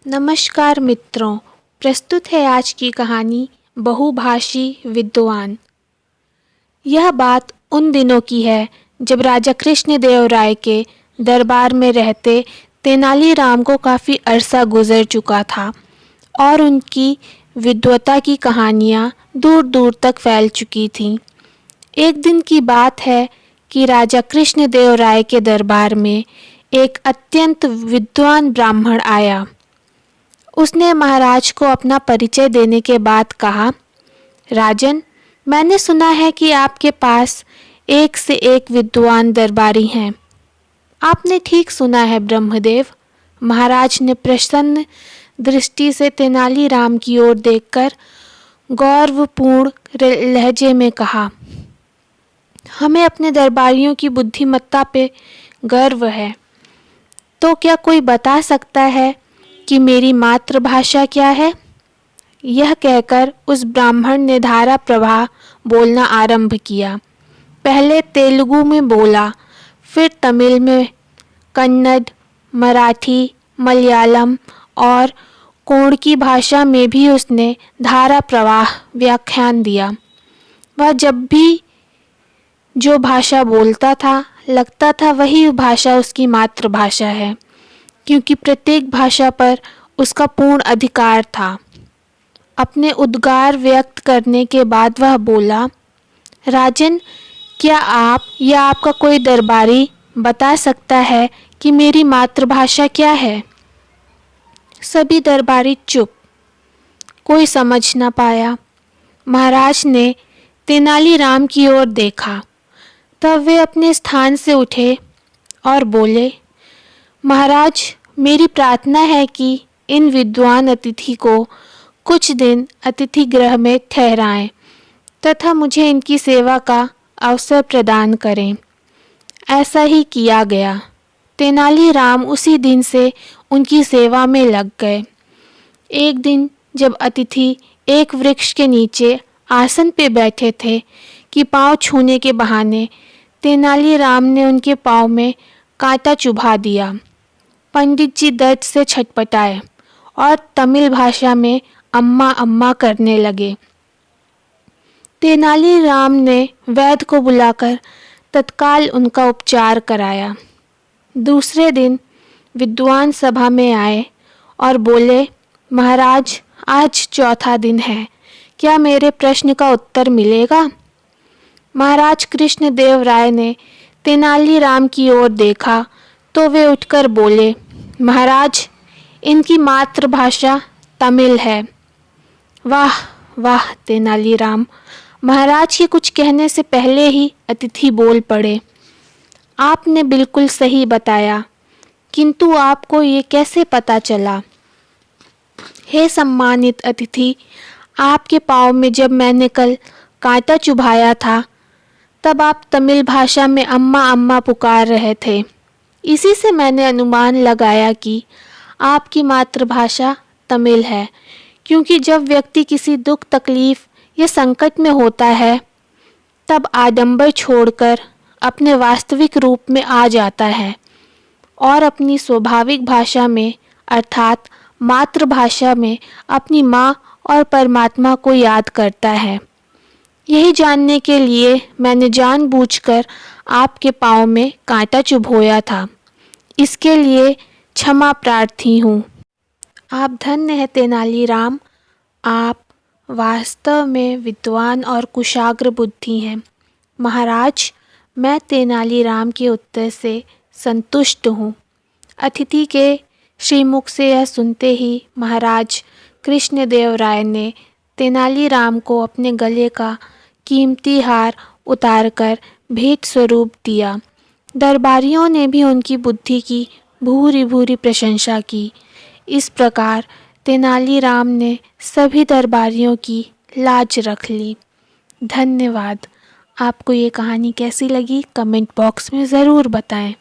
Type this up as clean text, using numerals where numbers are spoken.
नमस्कार मित्रों, प्रस्तुत है आज की कहानी बहुभाषी विद्वान। यह बात उन दिनों की है जब राजा कृष्णदेव राय के दरबार में रहते तेनालीराम को काफ़ी अरसा गुजर चुका था और उनकी विद्वता की कहानियाँ दूर दूर तक फैल चुकी थीं। एक दिन की बात है कि राजा कृष्णदेव राय के दरबार में एक अत्यंत विद्वान ब्राह्मण आया। उसने महाराज को अपना परिचय देने के बाद कहा, राजन, मैंने सुना है कि आपके पास एक से एक विद्वान दरबारी हैं। आपने ठीक सुना है ब्रह्मदेव। महाराज ने प्रसन्न दृष्टि से तेनालीराम की ओर देखकर गौरवपूर्ण लहजे में कहा, हमें अपने दरबारियों की बुद्धिमत्ता पे गर्व है। तो क्या कोई बता सकता है कि मेरी मातृभाषा क्या है? यह कहकर उस ब्राह्मण ने धारा प्रवाह बोलना आरंभ किया। पहले तेलुगु में बोला, फिर तमिल में, कन्नड़, मराठी, मलयालम और कोंकणी भाषा में भी उसने धारा प्रवाह व्याख्यान दिया। वह जब भी जो भाषा बोलता था, लगता था वही भाषा उसकी मातृभाषा है, क्योंकि प्रत्येक भाषा पर उसका पूर्ण अधिकार था। अपने उद्गार व्यक्त करने के बाद वह बोला, राजन, क्या आप या आपका कोई दरबारी बता सकता है कि मेरी मातृभाषा क्या है? सभी दरबारी चुप, कोई समझ न पाया। महाराज ने तेनालीराम की ओर देखा, तब वे अपने स्थान से उठे और बोले, महाराज, मेरी प्रार्थना है कि इन विद्वान अतिथि को कुछ दिन अतिथि गृह में ठहराएं तथा मुझे इनकी सेवा का अवसर प्रदान करें। ऐसा ही किया गया। तेनालीराम उसी दिन से उनकी सेवा में लग गए। एक दिन जब अतिथि एक वृक्ष के नीचे आसन पे बैठे थे कि पांव छूने के बहाने तेनालीराम ने उनके पांव में कांटा चुभा दिया। पंडित जी दर्द से छटपटाए और तमिल भाषा में अम्मा अम्मा करने लगे। तेनालीराम ने वैद्य को बुलाकर तत्काल उनका उपचार कराया। दूसरे दिन विद्वान सभा में आए और बोले, महाराज, आज चौथा दिन है, क्या मेरे प्रश्न का उत्तर मिलेगा? महाराज कृष्णदेव राय ने तेनालीराम की ओर देखा तो वे उठकर बोले, महाराज, इनकी मातृभाषा तमिल है। वाह वाह तेनालीराम, महाराज के कुछ कहने से पहले ही अतिथि बोल पड़े। आपने बिल्कुल सही बताया, किंतु आपको ये कैसे पता चला? हे सम्मानित अतिथि, आपके पाँव में जब मैंने कल कांटा चुभाया था, तब आप तमिल भाषा में अम्मा अम्मा पुकार रहे थे। इसी से मैंने अनुमान लगाया कि आपकी मातृभाषा तमिल है, क्योंकि जब व्यक्ति किसी दुख, तकलीफ या संकट में होता है, तब आडंबर छोड़कर अपने वास्तविक रूप में आ जाता है और अपनी स्वाभाविक भाषा में अर्थात मातृभाषा में अपनी माँ और परमात्मा को याद करता है। यही जानने के लिए मैंने जानबूझकर आपके पाँव में कांटा चुभोया था। इसके लिए क्षमा प्रार्थी हूँ। आप धन्य हैं तेनालीराम, आप वास्तव में विद्वान और कुशाग्र बुद्धि हैं। महाराज, मैं तेनालीराम के उत्तर से संतुष्ट हूँ। अतिथि के श्रीमुख से यह सुनते ही महाराज कृष्णदेव राय ने तेनालीराम को अपने गले का कीमती हार उतारकर भेंट स्वरूप दिया। दरबारियों ने भी उनकी बुद्धि की भूरी भूरी प्रशंसा की। इस प्रकार तेनालीराम ने सभी दरबारियों की लाज रख ली। धन्यवाद। आपको ये कहानी कैसी लगी कमेंट बॉक्स में ज़रूर बताएं।